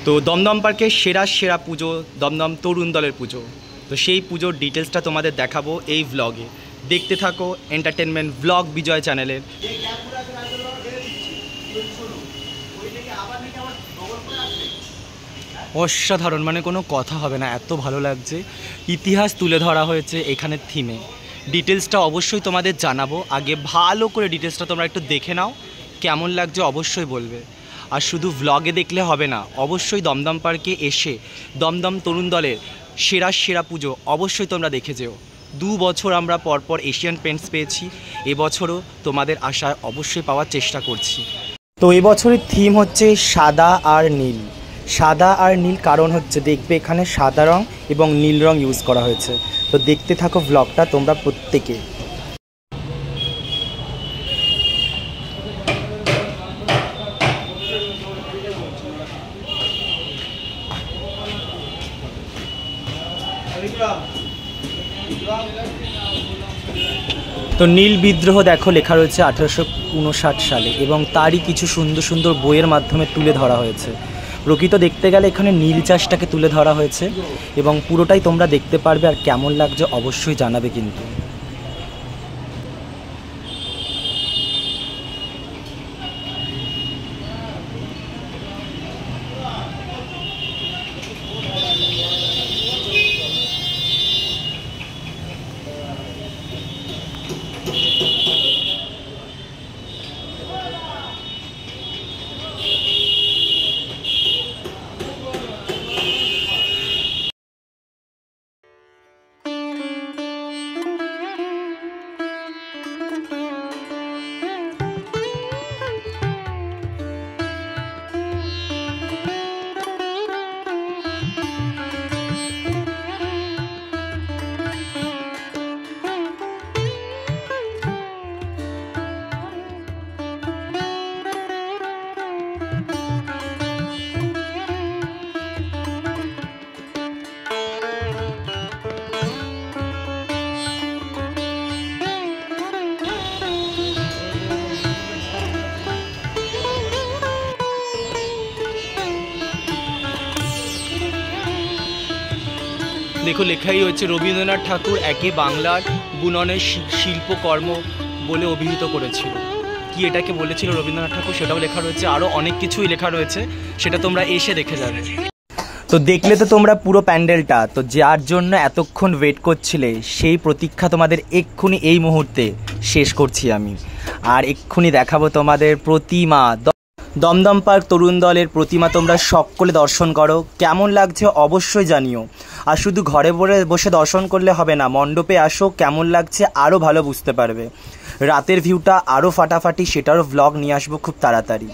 তো দমদম পার্কের সেরা সেরা পুজো দমদম তরুণ দলের পুজো। তো সেই পুজোর ডিটেলসটা তোমাদের দেখাবো এই ভ্লগে। দেখতে থাকো এন্টারটেনমেন্ট ভ্লগ বিজয় চ্যানেলের। অসাধারণ, মানে কোনো কথা হবে না, এত ভালো লাগছে। ইতিহাস তুলে ধরা হয়েছে এখানের থিমে। ডিটেলসটা অবশ্যই তোমাদের জানাবো, আগে ভালো করে ডিটেলসটা তোমরা একটু দেখে নাও, কেমন লাগছে অবশ্যই বলবে। আর শুধু ভ্লগে দেখলে হবে না, অবশ্যই দমদম পার্কে এসে দমদম তরুণ দলের সেরা সেরা পুজো অবশ্যই তোমরা দেখে যেও। 2 বছর আমরা পরপর এশিয়ান পেন্টস পেয়েছি, এবছরও তোমাদের আশায় অবশ্যই পাওয়ার চেষ্টা করছি। তো এবছরের থিম হচ্ছে সাদা আর নীল। সাদা আর নীল কারণ হচ্ছে দেখবে এখানে সাদা রং এবং নীল রং ইউজ করা হয়েছে। তো দেখতে থাকো ভ্লগটা তোমরা প্রত্যেকে। তো নীল বিদ্রোহ দেখো লেখা রয়েছে 1859 সালে, এবং তারই কিছু সুন্দর সুন্দর বইয়ের মাধ্যমে তুলে ধরা হয়েছে। প্রকৃত দেখতে গেলে এখানে নীল চাষটাকে তুলে ধরা হয়েছে, এবং পুরোটাই তোমরা দেখতে পারবে। আর কেমন লাগছে অবশ্যই জানাবে কিন্তু। দেখো লেখাই হচ্ছে রবীন্দ্রনাথ ঠাকুর একে বাংলার বুননের শিল্পকর্ম বলে অভিহিত করেছিল। কি এটাকে বলেছিল রবীন্দ্রনাথ ঠাকুর সেটাও লেখা রয়েছে, আরও অনেক কিছুই লেখা রয়েছে, সেটা তোমরা এসে দেখে যাবে। তো দেখলে তো তোমরা পুরো প্যান্ডেলটা, তো যার জন্য এতক্ষণ ওয়েট করছিলে সেই প্রতীক্ষা তোমাদের এক্ষুনি এই মুহূর্তে শেষ করছি আমি। আর এক্ষুনি দেখাবো তোমাদের প্রতিমা। দমদম পার্ক তরুণ দলের প্রতিমা তোমরা সকলে দর্শন করো, কেমন লাগছে অবশ্যই জানিও। আর শুধু ঘরে বসে দর্শন করলে হবে না, মণ্ডপে আসো, কেমন লাগছে আরও ভালো বুঝতে পারবে। রাতের ভিউটা আরও ফাটাফাটি, সেটারও ভ্লগ নিয়ে আসবো খুব তাড়াতাড়ি।